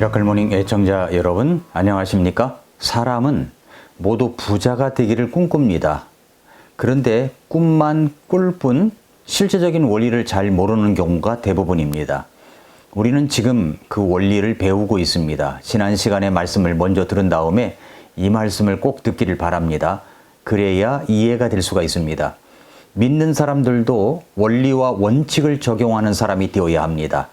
미라클모닝 애청자 여러분, 안녕하십니까? 사람은 모두 부자가 되기를 꿈꿉니다. 그런데 꿈만 꿀 뿐 실제적인 원리를 잘 모르는 경우가 대부분입니다. 우리는 지금 그 원리를 배우고 있습니다. 지난 시간에 말씀을 먼저 들은 다음에 이 말씀을 꼭 듣기를 바랍니다. 그래야 이해가 될 수가 있습니다. 믿는 사람들도 원리와 원칙을 적용하는 사람이 되어야 합니다.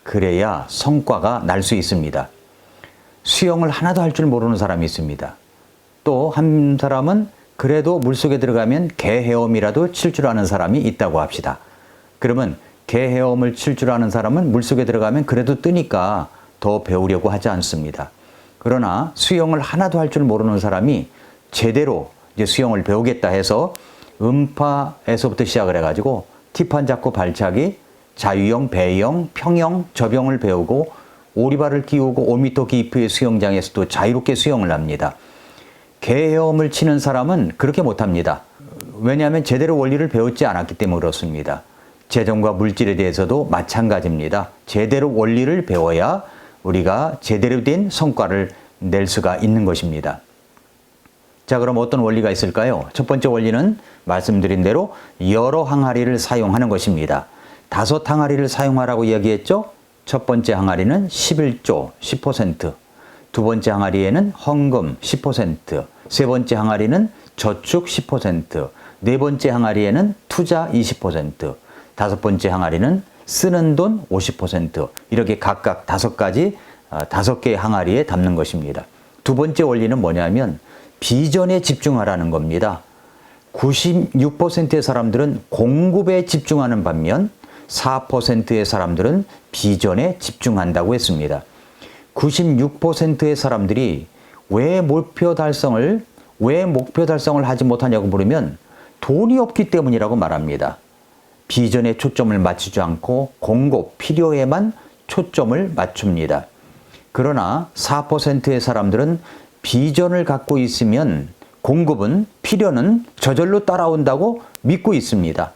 그래야 성과가 날 수 있습니다. 수영을 하나도 할 줄 모르는 사람이 있습니다. 또 한 사람은 그래도 물속에 들어가면 개 헤엄이라도 칠 줄 아는 사람이 있다고 합시다. 그러면 개 헤엄을 칠 줄 아는 사람은 물속에 들어가면 그래도 뜨니까 더 배우려고 하지 않습니다. 그러나 수영을 하나도 할 줄 모르는 사람이 제대로 이제 수영을 배우겠다 해서 음파에서부터 시작을 해가지고 티판 잡고 발차기, 자유형, 배영, 평영, 접영을 배우고 오리발을 끼우고 5m 깊이의 수영장에서도 자유롭게 수영을 합니다. 개 헤엄을 치는 사람은 그렇게 못합니다. 왜냐하면 제대로 원리를 배우지 않았기 때문에 그렇습니다. 재정과 물질에 대해서도 마찬가지입니다. 제대로 원리를 배워야 우리가 제대로 된 성과를 낼 수가 있는 것입니다. 자, 그럼 어떤 원리가 있을까요? 첫 번째 원리는 말씀드린 대로 여러 항아리를 사용하는 것입니다. 5 항아리를 사용하라고 이야기했죠? 첫 번째 항아리는 11조 10%, 두 번째 항아리에는 헌금 10%, 세 번째 항아리는 저축 10%, 네 번째 항아리에는 투자 20%, 다섯 번째 항아리는 쓰는 돈 50%, 이렇게 각각 5가지, 5개의 항아리에 담는 것입니다. 두 번째 원리는 뭐냐면 비전에 집중하라는 겁니다. 96%의 사람들은 공급에 집중하는 반면 4%의 사람들은 비전에 집중한다고 했습니다. 96%의 사람들이 왜 목표 달성을 하지 못하냐고 물으면 돈이 없기 때문이라고 말합니다. 비전에 초점을 맞추지 않고 공급, 필요에만 초점을 맞춥니다. 그러나 4%의 사람들은 비전을 갖고 있으면 공급은, 필요는 저절로 따라온다고 믿고 있습니다.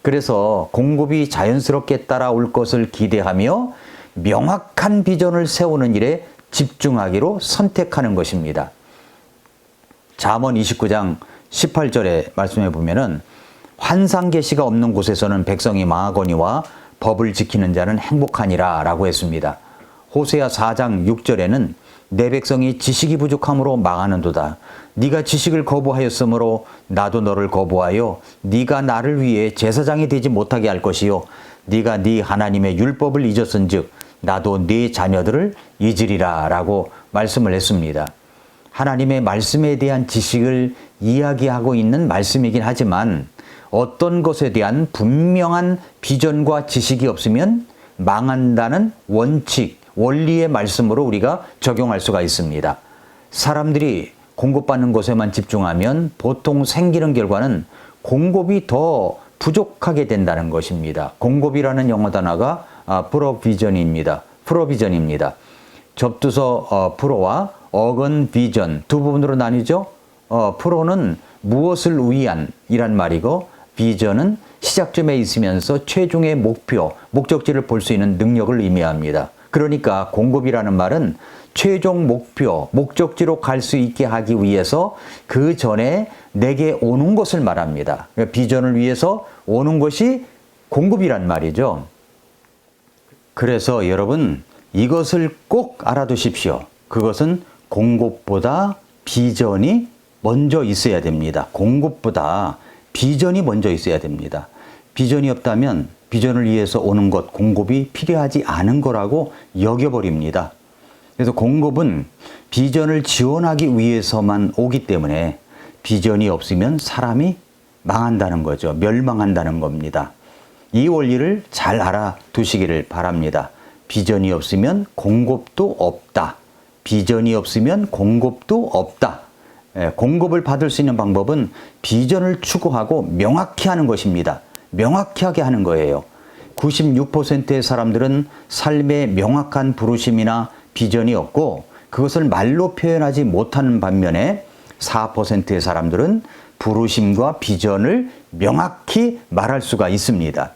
그래서 공급이 자연스럽게 따라올 것을 기대하며 명확한 비전을 세우는 일에 집중하기로 선택하는 것입니다. 잠언 29장 18절에 말씀해 보면은 환상 계시가 없는 곳에서는 백성이 망하거니와 법을 지키는 자는 행복하니라 라고 했습니다. 호세아 4장 6절에는 내 백성이 지식이 부족함으로 망하는도다. 네가 지식을 거부하였으므로 나도 너를 거부하여 네가 나를 위해 제사장이 되지 못하게 할 것이요 네가 네 하나님의 율법을 잊었은즉 나도 네 자녀들을 잊으리라 라고 말씀을 했습니다. 하나님의 말씀에 대한 지식을 이야기하고 있는 말씀이긴 하지만 어떤 것에 대한 분명한 비전과 지식이 없으면 망한다는 원칙, 원리의 말씀으로 우리가 적용할 수가 있습니다. 사람들이 공급받는 것에만 집중하면 보통 생기는 결과는 공급이 더 부족하게 된다는 것입니다. 공급이라는 영어 단어가 프로비전입니다. 접두서 프로와 어근 비전 두 부분으로 나뉘죠. 프로는 무엇을 위한 이란 말이고 비전은 시작점에 있으면서 최종의 목표, 목적지를 볼 수 있는 능력을 의미합니다. 그러니까 공급이라는 말은 최종 목표, 목적지로 갈 수 있게 하기 위해서 그 전에 내게 오는 것을 말합니다. 그러니까 비전을 위해서 오는 것이 공급이란 말이죠. 그래서 여러분 이것을 꼭 알아두십시오. 그것은 공급보다 비전이 먼저 있어야 됩니다. 공급보다 비전이 먼저 있어야 됩니다. 비전이 없다면 비전을 위해서 오는 것, 공급이 필요하지 않은 거라고 여겨버립니다. 그래서 공급은 비전을 지원하기 위해서만 오기 때문에 비전이 없으면 사람이 망한다는 거죠. 멸망한다는 겁니다. 이 원리를 잘 알아두시기를 바랍니다. 비전이 없으면 공급도 없다. 비전이 없으면 공급도 없다. 공급을 받을 수 있는 방법은 비전을 추구하고 명확히 하는 것입니다. 명확히 하게 하는 거예요. 96%의 사람들은 삶에 명확한 부르심이나 비전이 없고 그것을 말로 표현하지 못하는 반면에 4%의 사람들은 부르심과 비전을 명확히 말할 수가 있습니다.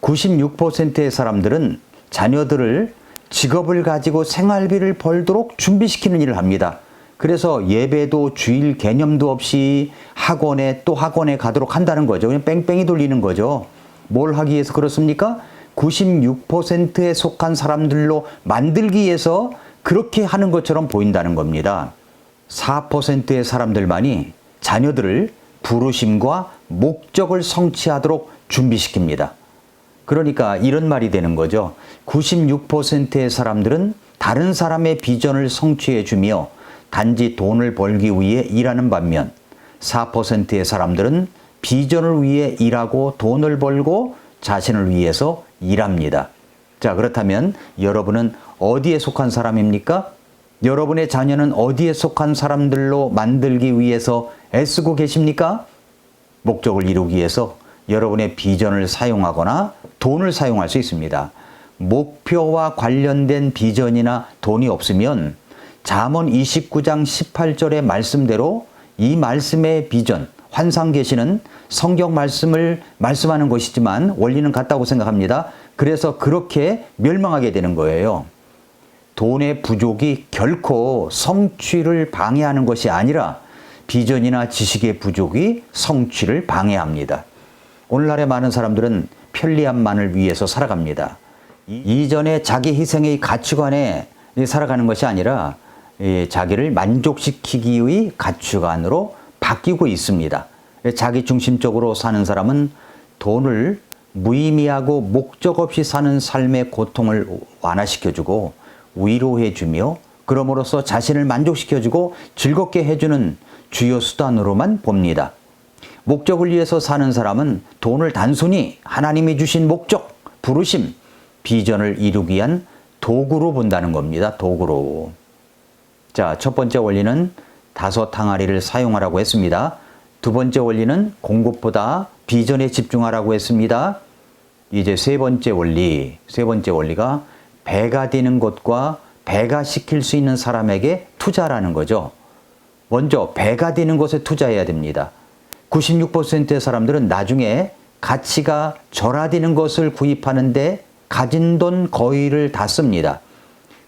96%의 사람들은 자녀들을 직업을 가지고 생활비를 벌도록 준비시키는 일을 합니다. 그래서 예배도 주일 개념도 없이 학원에 또 학원에 가도록 한다는 거죠. 그냥 뺑뺑이 돌리는 거죠. 뭘 하기 위해서 그렇습니까? 96%에 속한 사람들로 만들기 위해서 그렇게 하는 것처럼 보인다는 겁니다. 4%의 사람들만이 자녀들을 부르심과 목적을 성취하도록 준비시킵니다. 그러니까 이런 말이 되는 거죠. 96%의 사람들은 다른 사람의 비전을 성취해 주며 단지 돈을 벌기 위해 일하는 반면 4%의 사람들은 비전을 위해 일하고 돈을 벌고 자신을 위해서 일합니다. 자, 그렇다면 여러분은 어디에 속한 사람입니까? 여러분의 자녀는 어디에 속한 사람들로 만들기 위해서 애쓰고 계십니까? 목적을 이루기 위해서 여러분의 비전을 사용하거나 돈을 사용할 수 있습니다. 목표와 관련된 비전이나 돈이 없으면 잠언 29장 18절의 말씀대로 이 말씀의 비전, 환상 계시는 성경 말씀을 말씀하는 것이지만 원리는 같다고 생각합니다. 그래서 그렇게 멸망하게 되는 거예요. 돈의 부족이 결코 성취를 방해하는 것이 아니라 비전이나 지식의 부족이 성취를 방해합니다. 오늘날의 많은 사람들은 편리함만을 위해서 살아갑니다. 이전에 자기 희생의 가치관에 살아가는 것이 아니라 자기를 만족시키기의 가치관으로 바뀌고 있습니다. 자기 중심적으로 사는 사람은 돈을 무의미하고 목적 없이 사는 삶의 고통을 완화시켜주고 위로해주며 그럼으로써 자신을 만족시켜주고 즐겁게 해주는 주요 수단으로만 봅니다. 목적을 위해서 사는 사람은 돈을 단순히 하나님이 주신 목적, 부르심, 비전을 이루기 위한 도구로 본다는 겁니다. 도구로. 자, 첫 번째 원리는 5 항아리를 사용하라고 했습니다. 두 번째 원리는 공급보다 비전에 집중하라고 했습니다. 이제 세 번째 원리가 배가 되는 것과 배가 시킬 수 있는 사람에게 투자라는 거죠. 먼저 배가 되는 것에 투자해야 됩니다. 96%의 사람들은 나중에 가치가 절하되는 것을 구입하는데 가진 돈 거의를 다 씁니다.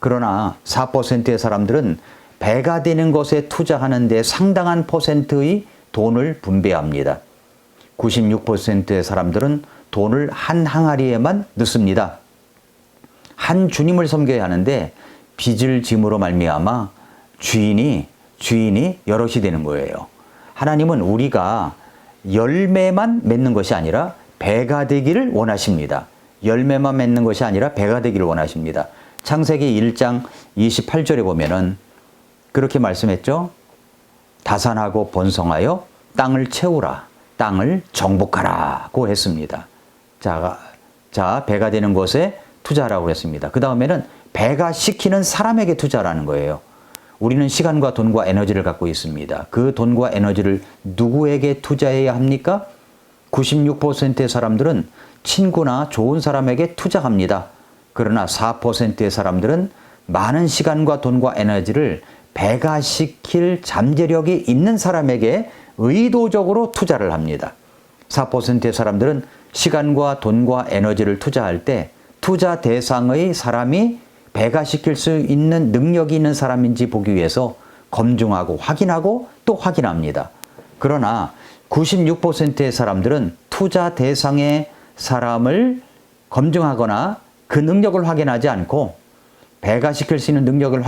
그러나 4%의 사람들은 배가 되는 것에 투자하는데 상당한 퍼센트의 돈을 분배합니다. 96%의 사람들은 돈을 한 항아리에만 넣습니다. 한 주님을 섬겨야 하는데 빚을 짐으로 말미암아 주인이 여럿이 되는 거예요. 하나님은 우리가 열매만 맺는 것이 아니라 배가 되기를 원하십니다. 열매만 맺는 것이 아니라 배가 되기를 원하십니다. 창세기 1장 28절에 보면은 그렇게 말씀했죠. 다산하고 번성하여 땅을 채우라. 땅을 정복하라고 했습니다. 자, 배가 되는 것에 투자라고 했습니다. 그 다음에는 배가 시키는 사람에게 투자라는 거예요. 우리는 시간과 돈과 에너지를 갖고 있습니다. 그 돈과 에너지를 누구에게 투자해야 합니까? 96%의 사람들은 친구나 좋은 사람에게 투자합니다. 그러나 4%의 사람들은 많은 시간과 돈과 에너지를 배가 시킬 잠재력이 있는 사람에게 의도적으로 투자를 합니다. 4%의 사람들은 시간과 돈과 에너지를 투자할 때 투자 대상의 사람이 배가 시킬 수 있는 능력이 있는 사람인지 보기 위해서 검증하고 확인하고 또 확인합니다. 그러나 96%의 사람들은 투자 대상의 사람을 검증하거나 그 능력을 확인하지 않고 배가 시킬 수 있는 능력을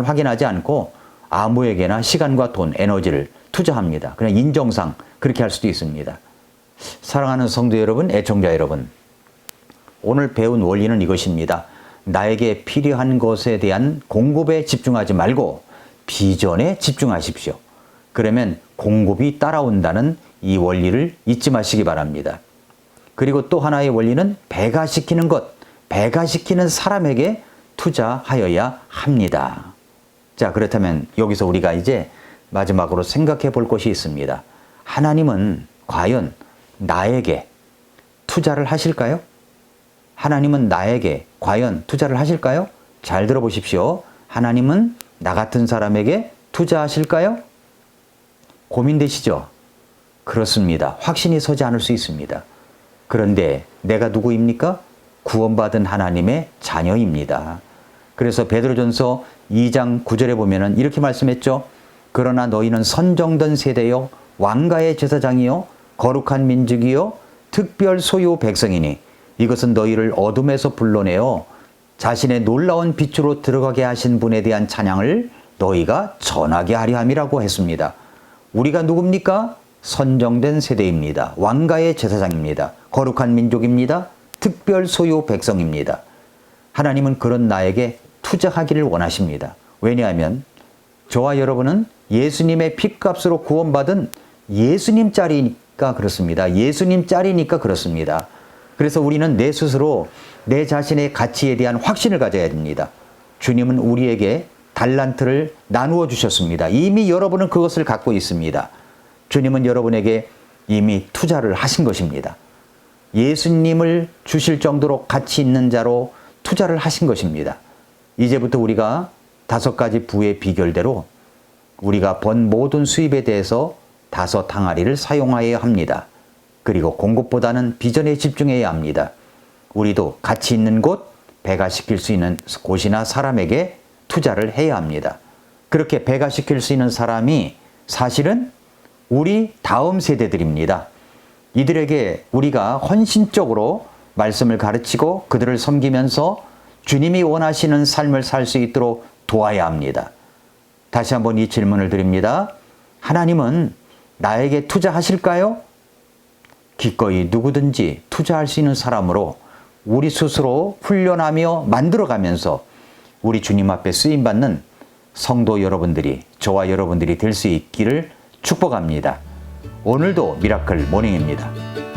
확인하지 않고 아무에게나 시간과 돈, 에너지를 투자합니다. 그냥 인정상 그렇게 할 수도 있습니다. 사랑하는 성도 여러분, 애청자 여러분, 오늘 배운 원리는 이것입니다. 나에게 필요한 것에 대한 공급에 집중하지 말고 비전에 집중하십시오. 그러면 공급이 따라온다는 이 원리를 잊지 마시기 바랍니다. 그리고 또 하나의 원리는 배가 시키는 것, 배가 시키는 사람에게 투자하여야 합니다. 자, 그렇다면 여기서 우리가 이제 마지막으로 생각해 볼 것이 있습니다. 하나님은 과연 나에게 투자를 하실까요? 하나님은 나에게 과연 투자를 하실까요? 잘 들어보십시오. 하나님은 나 같은 사람에게 투자하실까요? 고민되시죠? 그렇습니다. 확신이 서지 않을 수 있습니다. 그런데 내가 누구입니까? 구원받은 하나님의 자녀입니다. 그래서 베드로전서 2장 9절에 보면은 이렇게 말씀했죠. 그러나 너희는 선정된 세대요 왕가의 제사장이요 거룩한 민족이요 특별 소유 백성이니 이것은 너희를 어둠에서 불러내어 자신의 놀라운 빛으로 들어가게 하신 분에 대한 찬양을 너희가 전하게 하려 함이라고 했습니다. 우리가 누굽니까? 선정된 세대입니다. 왕가의 제사장입니다. 거룩한 민족입니다. 특별 소유 백성입니다. 하나님은 그런 나에게 투자하기를 원하십니다. 왜냐하면 저와 여러분은 예수님의 핏값으로 구원받은 예수님 짤이니까 그렇습니다. 예수님 짤이니까 그렇습니다. 그래서 우리는 내 스스로 내 자신의 가치에 대한 확신을 가져야 됩니다. 주님은 우리에게 달란트를 나누어 주셨습니다. 이미 여러분은 그것을 갖고 있습니다. 주님은 여러분에게 이미 투자를 하신 것입니다. 예수님을 주실 정도로 가치 있는 자로 투자를 하신 것입니다. 이제부터 우리가 5가지 부의 비결대로 우리가 번 모든 수입에 대해서 5 항아리를 사용하여야 합니다. 그리고 공급보다는 비전에 집중해야 합니다. 우리도 가치 있는 곳, 배가시킬 수 있는 곳이나 사람에게 투자를 해야 합니다. 그렇게 배가시킬 수 있는 사람이 사실은 우리 다음 세대들입니다. 이들에게 우리가 헌신적으로 말씀을 가르치고 그들을 섬기면서 주님이 원하시는 삶을 살 수 있도록 도와야 합니다. 다시 한번 이 질문을 드립니다. 하나님은 나에게 투자하실까요? 기꺼이 누구든지 투자할 수 있는 사람으로 우리 스스로 훈련하며 만들어가면서 우리 주님 앞에 쓰임받는 성도 여러분들이, 저와 여러분들이 될 수 있기를 축복합니다. 오늘도 미라클 모닝입니다.